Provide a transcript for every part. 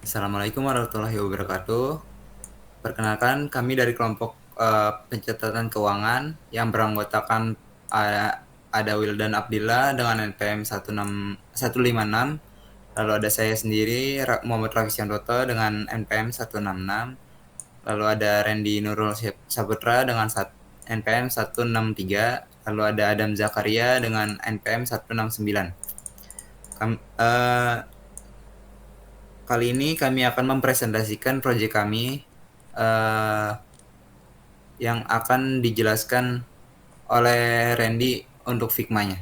Assalamualaikum warahmatullahi wabarakatuh. Perkenalkan, kami dari kelompok pencatatan keuangan yang beranggotakan ada Wildan Abdillah dengan NPM 156, lalu ada saya sendiri Muhammad Rafi Santoto dengan NPM 166, lalu ada Randy Nurul Saputra dengan NPM 163, lalu ada Adam Zakaria dengan NPM 169. Kali ini kami akan mempresentasikan proyek kami uh, yang akan dijelaskan oleh Randy untuk Figma-nya.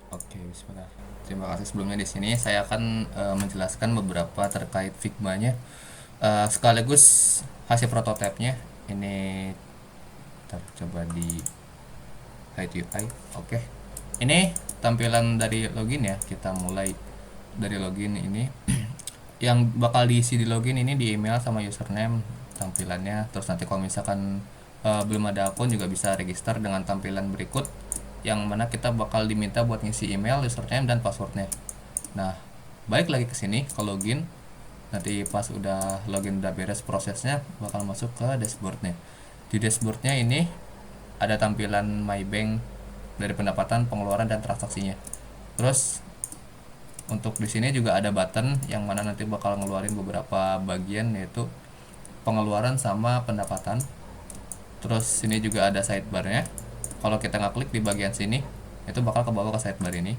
Oke, bismillah. Terima kasih sebelumnya. Di sini saya akan menjelaskan beberapa terkait Figma-nya, sekaligus hasil prototipenya. Ini coba di hide UI. Oke. Ini tampilan dari login ya. Kita mulai dari login ini. Yang bakal diisi di login ini di email sama username tampilannya. Terus nanti kalau misalkan belum ada akun juga bisa register dengan tampilan berikut, yang mana kita bakal diminta buat ngisi email, username, dan passwordnya. Nah, balik lagi ke sini ke login. Nanti pas udah login udah beres prosesnya, bakal masuk ke dashboardnya. Di dashboardnya ini ada tampilan My Bank dari pendapatan, pengeluaran, dan transaksinya. Terus untuk di sini juga ada button yang mana nanti bakal ngeluarin beberapa bagian, yaitu pengeluaran sama pendapatan. Terus sini juga ada sidebarnya. Kalau kita nggak klik di bagian sini, itu bakal ke bawah ke sidebar ini.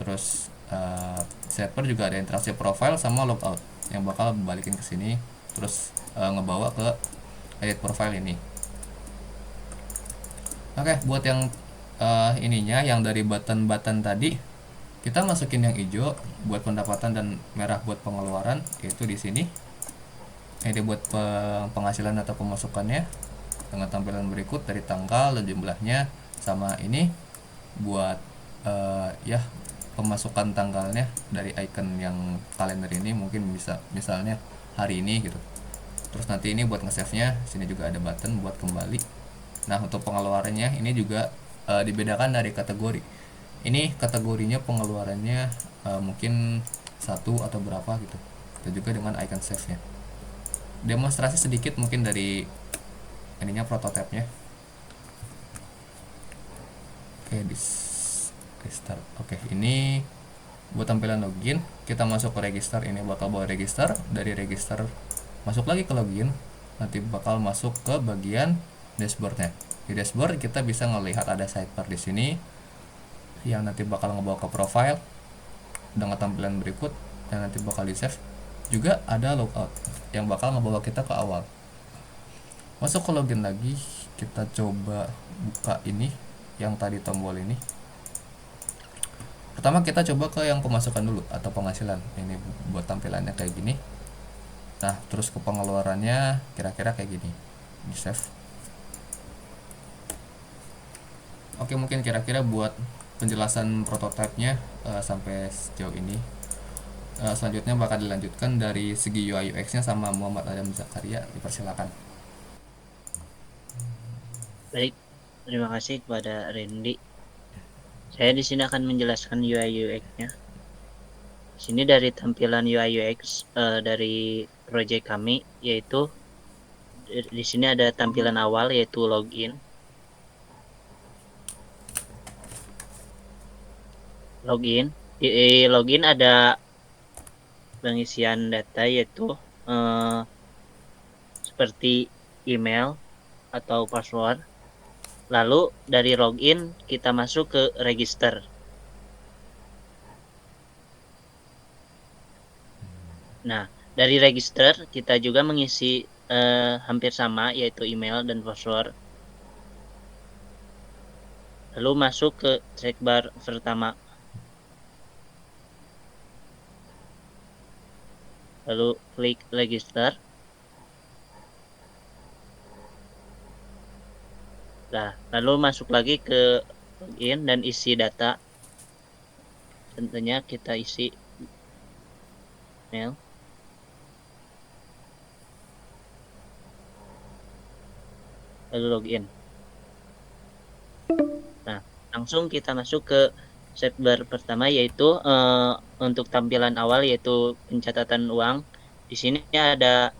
Terus sidebar juga ada interaksi profile sama logout yang bakal balikin ke sini, terus ngebawa ke edit profile ini. Oke, buat yang ininya, yang dari button-button tadi, kita masukin yang hijau buat pendapatan dan merah buat pengeluaran, yaitu di sini. Ini buat penghasilan atau pemasukannya dengan tampilan berikut dari tanggal dan jumlahnya, sama ini buat ya pemasukan tanggalnya dari icon yang kalender ini, mungkin bisa misalnya hari ini gitu. Terus nanti ini buat nge-save nya, sini juga ada button buat kembali. Nah, untuk pengeluarannya ini juga dibedakan dari kategori. Ini kategorinya pengeluarannya mungkin satu atau berapa gitu, dan juga dengan icon save nya. Demonstrasi sedikit mungkin dari ininya, prototipenya. Oke, di restart. Oke, ini buat tampilan login. Kita masuk ke register, ini bakal bawa register. Dari register masuk lagi ke login, nanti bakal masuk ke bagian dashboardnya. Di dashboard kita bisa melihat ada sidebar di sini yang nanti bakal ngebawa ke profile dengan tampilan berikut, dan nanti bakal di save. Juga ada logout yang bakal ngebawa kita ke awal. Masuk ke login lagi, kita coba buka ini yang tadi tombol ini. Pertama kita coba ke yang pemasukan dulu atau penghasilan. Ini buat tampilannya kayak gini. Nah, terus ke pengeluarannya kira-kira kayak gini. Di save. Oke, mungkin kira-kira buat penjelasan prototipenya sampai sejauh ini. Selanjutnya bakal dilanjutkan dari segi UI UX-nya sama Muhammad Adam Zakaria. Dipersilakan. Baik, terima kasih kepada Randy. Saya di sini akan menjelaskan UI UX-nya. Sini dari tampilan UI UX dari proyek kami, yaitu di sini ada tampilan awal yaitu login. Di login ada pengisian data yaitu seperti email atau password. Lalu dari login kita masuk ke register. Nah, dari register kita juga mengisi hampir sama, yaitu email dan password. Lalu masuk ke sidebar pertama. Lalu klik register. Nah, lalu masuk lagi ke login dan isi data. Tentunya kita isi email. Lalu login. Nah, langsung kita masuk ke sidebar pertama yaitu untuk tampilan awal yaitu pencatatan uang. Di sini ada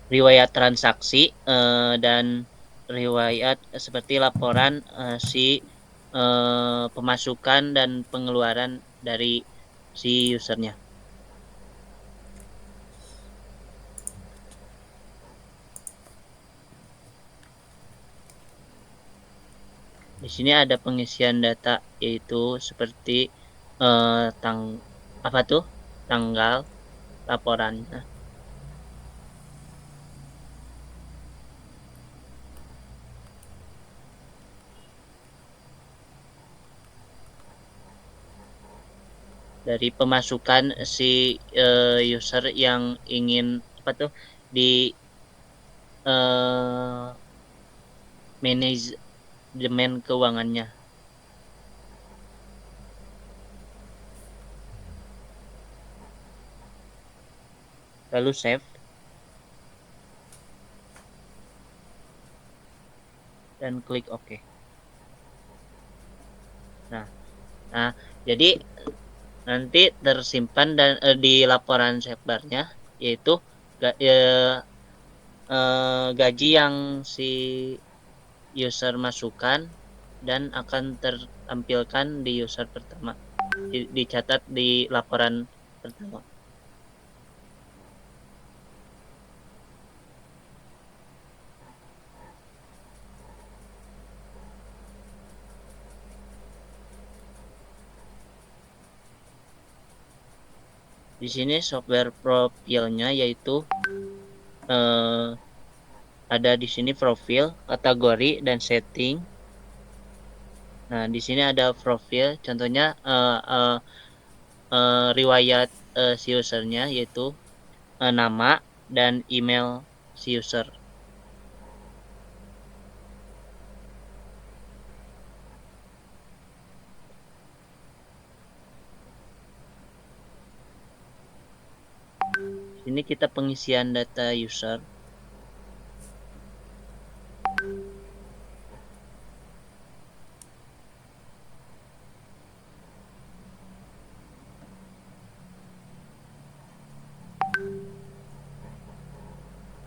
riwayat transaksi dan riwayat seperti laporan si pemasukan dan pengeluaran dari si usernya. Di sini ada pengisian data yaitu seperti tang apa tuh tanggal laporannya. Dari pemasukan si user yang ingin apa tuh di manajemen keuangannya. Lalu save dan klik OK. Nah, jadi nanti tersimpan dan di laporan sidebarnya yaitu gaji yang si user masukkan dan akan tertampilkan di user pertama, dicatat di laporan pertama. Di sini software profilnya yaitu ada di sini profil, kategori, dan setting. Nah, di sini ada profil, contohnya riwayat si usernya yaitu nama dan email si user. Ini kita pengisian data user.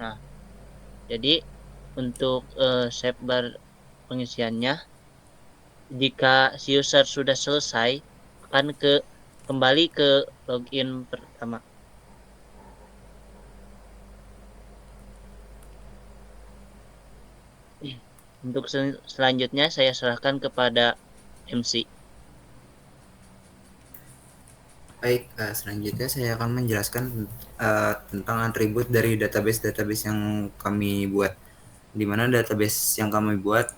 Nah, jadi untuk sidebar pengisiannya, jika si user sudah selesai, akan kembali ke login pertama. Untuk selanjutnya saya serahkan kepada MC. Baik, selanjutnya saya akan menjelaskan tentang atribut dari database-database yang kami buat. Di mana database yang kami buat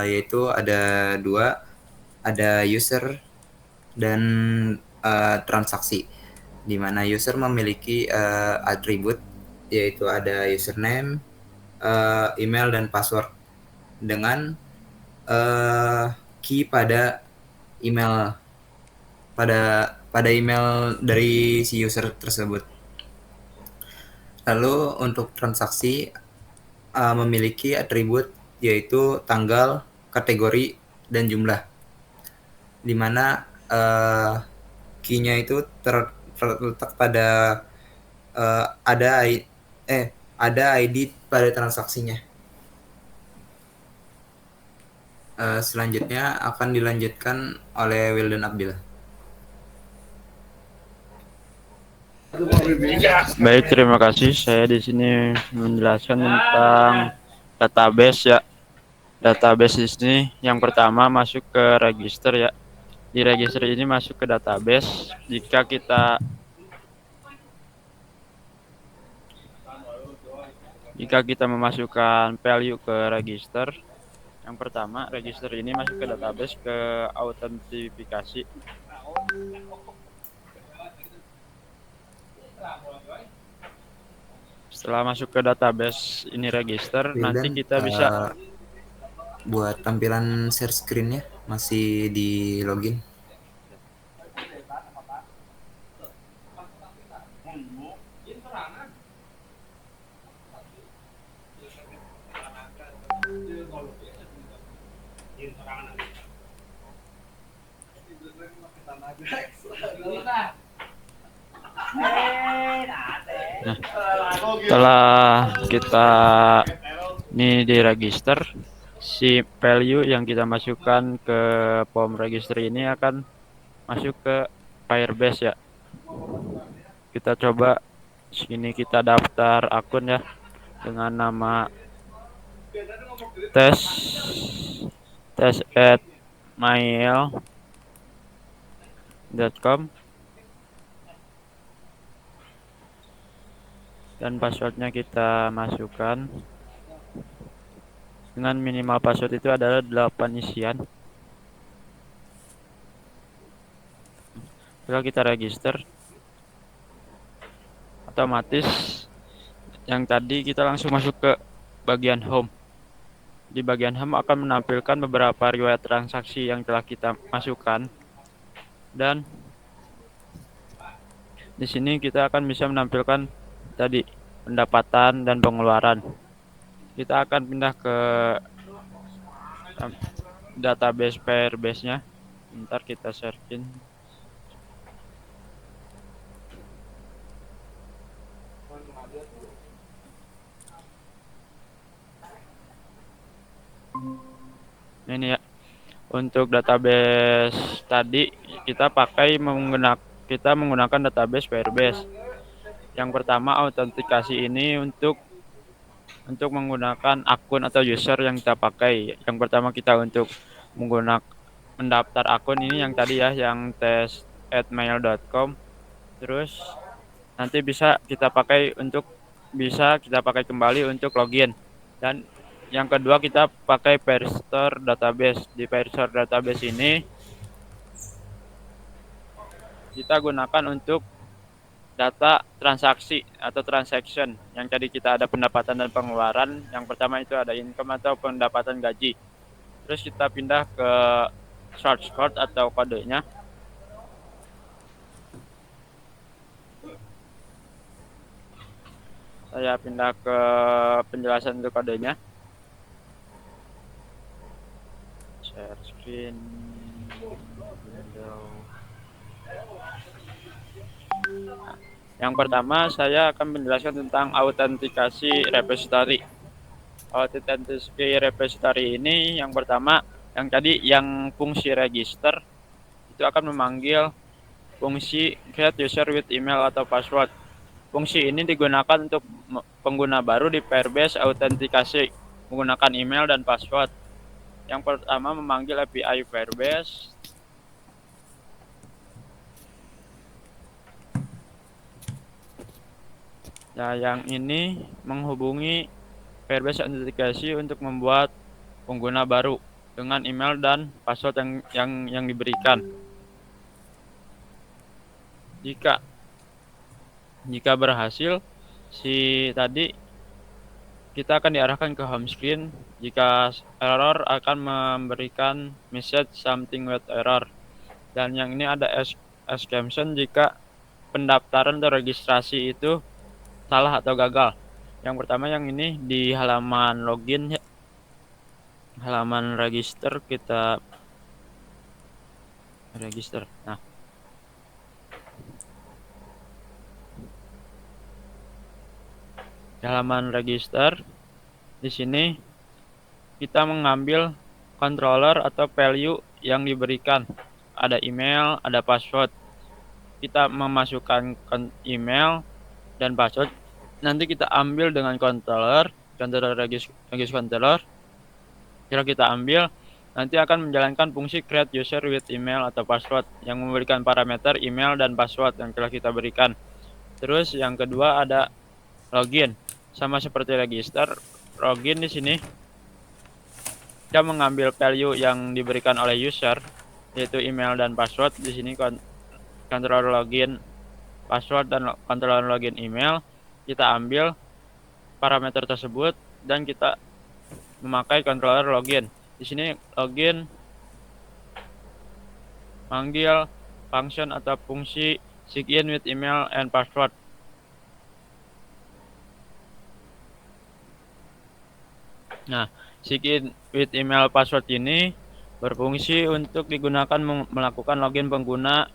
yaitu ada dua, ada user dan transaksi. Di mana user memiliki atribut yaitu ada username, email dan password dengan key pada email pada email dari si user tersebut. Lalu untuk transaksi memiliki atribut yaitu tanggal, kategori, dan jumlah. Di mana key-nya itu terletak pada ada ID pada transaksinya. Selanjutnya akan dilanjutkan oleh Wildan Abdillah. Baik, terima kasih. Saya di sini menjelaskan tentang database ya. Database di sini yang pertama masuk ke register ya. Di register ini masuk ke database. Jika kita memasukkan value ke register, yang pertama register ini masuk ke database ke autentifikasi. Setelah masuk ke database ini register, Wildan, nanti kita bisa buat tampilan share screen-nya masih di login. Nah, setelah kita ini di register, si value yang kita masukkan ke form register ini akan masuk ke Firebase ya. Kita coba sini kita daftar akun ya dengan nama tes@mail.com dan passwordnya kita masukkan dengan minimal password itu adalah 8 isian. Setelah kita register, otomatis yang tadi kita langsung masuk ke bagian home. Di bagian home akan menampilkan beberapa riwayat transaksi yang telah kita masukkan, dan di sini kita akan bisa menampilkan tadi pendapatan dan pengeluaran. Kita akan pindah ke database Firebase-nya. Ntar kita searching. Ini ya, untuk database tadi kita menggunakan database Firebase. Yang pertama, autentikasi ini untuk menggunakan akun atau user yang kita pakai. Yang pertama kita untuk menggunakan mendaftar akun ini yang tadi ya, yang tes@mail.com. Terus nanti bisa kita pakai kembali untuk login. Dan yang kedua kita pakai Firestore database. Di Firestore database ini kita gunakan untuk data transaksi atau transaction. Yang tadi kita ada pendapatan dan pengeluaran. Yang pertama itu ada income atau pendapatan gaji. Terus kita pindah ke source code atau kodenya. Saya pindah ke penjelasan untuk kodenya. Share screen. Yang pertama saya akan menjelaskan tentang autentikasi repository. Autentikasi repository ini yang pertama, yang tadi yang fungsi register itu akan memanggil fungsi create user with email atau password. Fungsi ini digunakan untuk pengguna baru di Firebase autentikasi menggunakan email dan password. Yang pertama memanggil API Firebase. Nah, yang ini menghubungi Firebase autentikasi untuk membuat pengguna baru dengan email dan password yang diberikan. Jika berhasil, tadi kita akan diarahkan ke home screen. Jika error akan memberikan message something with error. Dan yang ini ada exclamation jika pendaftaran atau registrasi itu salah atau gagal. Yang pertama yang ini di halaman login ya. Halaman register kita register. Nah, di halaman register di sini kita mengambil controller atau value yang diberikan. Ada email, ada password. Kita memasukkan email dan password. Nanti kita ambil dengan controller regis controller. Jika kita ambil, nanti akan menjalankan fungsi create user with email atau password yang memberikan parameter email dan password yang telah kita berikan. Terus yang kedua ada login. Sama seperti register, login di sini kita mengambil value yang diberikan oleh user, yaitu email dan password. Di sini controller login password dan controller login email, kita ambil parameter tersebut dan kita memakai controller login. Di sini login manggil function atau fungsi sign with email and password. Nah, sign with email password ini berfungsi untuk digunakan melakukan login pengguna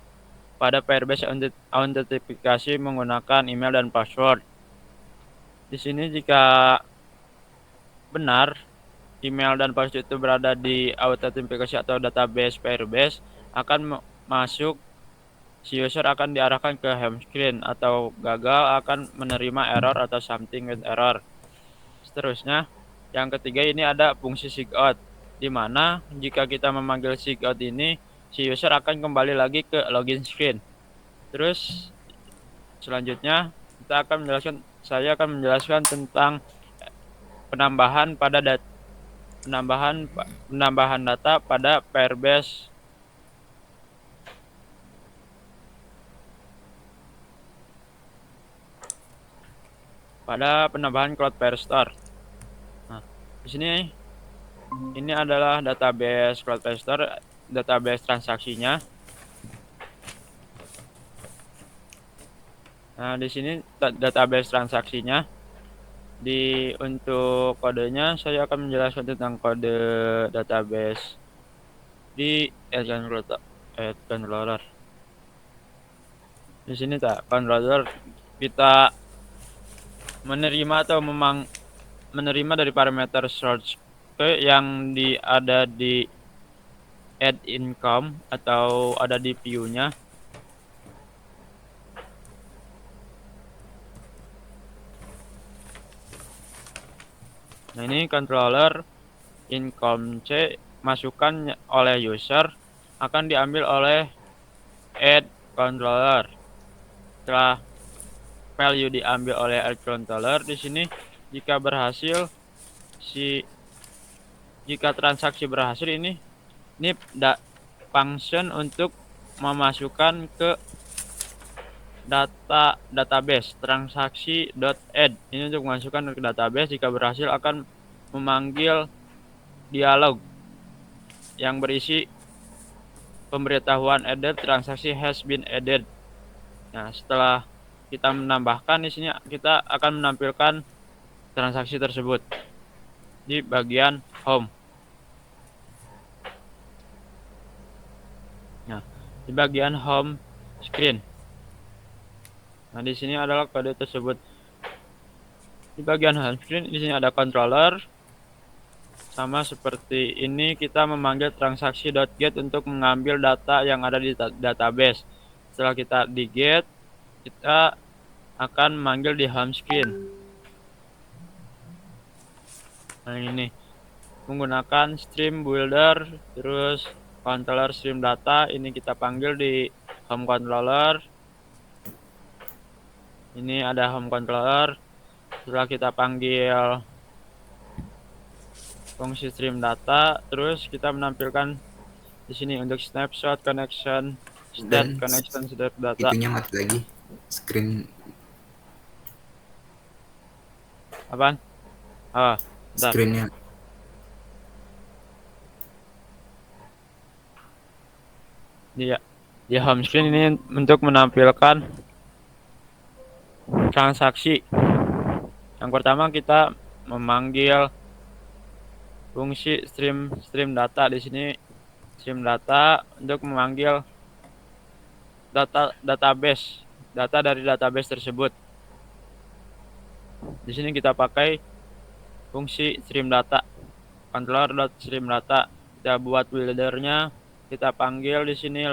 pada Firebase autentifikasi menggunakan email dan password. Di sini jika benar email dan password itu berada di autentifikasi atau database Firebase, akan masuk, si user akan diarahkan ke home screen, atau gagal akan menerima error atau something with error. Seterusnya, yang ketiga ini ada fungsi sigout, di mana jika kita memanggil sigout ini, si user akan kembali lagi ke login screen. Terus selanjutnya saya akan menjelaskan tentang penambahan data pada Firebase. Pada penambahan Cloudflare Store. Nah, di sini ini adalah database Cloudflare Store, database transaksinya. Nah, di sini database transaksinya. Untuk kodenya saya akan menjelaskan tentang kode database di add controller. Di sini controller kita menerima dari parameter search yang ada di add income atau ada di view-nya. Nah, ini controller income C masukan oleh user akan diambil oleh add controller. Setelah value diambil oleh add controller, di sini jika transaksi berhasil, ini function untuk memasukkan ke database transaksi.add. Ini untuk memasukkan ke database. Jika berhasil akan memanggil dialog yang berisi pemberitahuan added transaksi has been added. Nah, setelah kita menambahkan, di sini kita akan menampilkan transaksi tersebut di bagian home. Nah, di bagian home screen. Nah, di sini adalah kode tersebut. Di bagian home screen, di sini ada controller. Sama seperti ini, kita memanggil transaksi.get untuk mengambil data yang ada di database. Setelah kita di get, kita akan memanggil di home screen. Nah, ini menggunakan stream builder, terus controller stream data, ini kita panggil di home controller. Ini ada home controller. Setelah kita panggil fungsi stream data, terus kita menampilkan di sini untuk snapshot connection state connection state data. Itunya mati lagi screen. Apaan? Screennya. Di home screen ini untuk menampilkan transaksi. Yang pertama kita memanggil fungsi stream data. Di sini stream data untuk memanggil data dari database tersebut. Di sini kita pakai fungsi stream data, controller.stream data. Kita buat buildernya, kita panggil di sini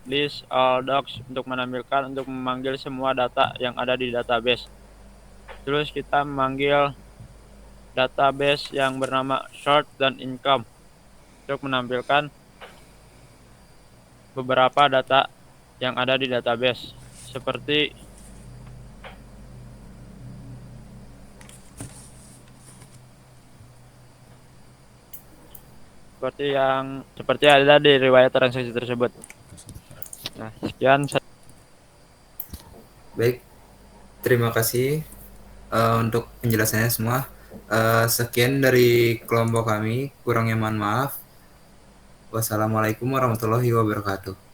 list all docs untuk memanggil semua data yang ada di database. Terus kita memanggil database yang bernama short dan income untuk menampilkan beberapa data yang ada di database, seperti ada di riwayat transaksi tersebut. Nah, sekian. Baik, terima kasih untuk penjelasannya semua. Sekian dari kelompok kami, kurangnya mohon maaf. Wassalamualaikum warahmatullahi wabarakatuh.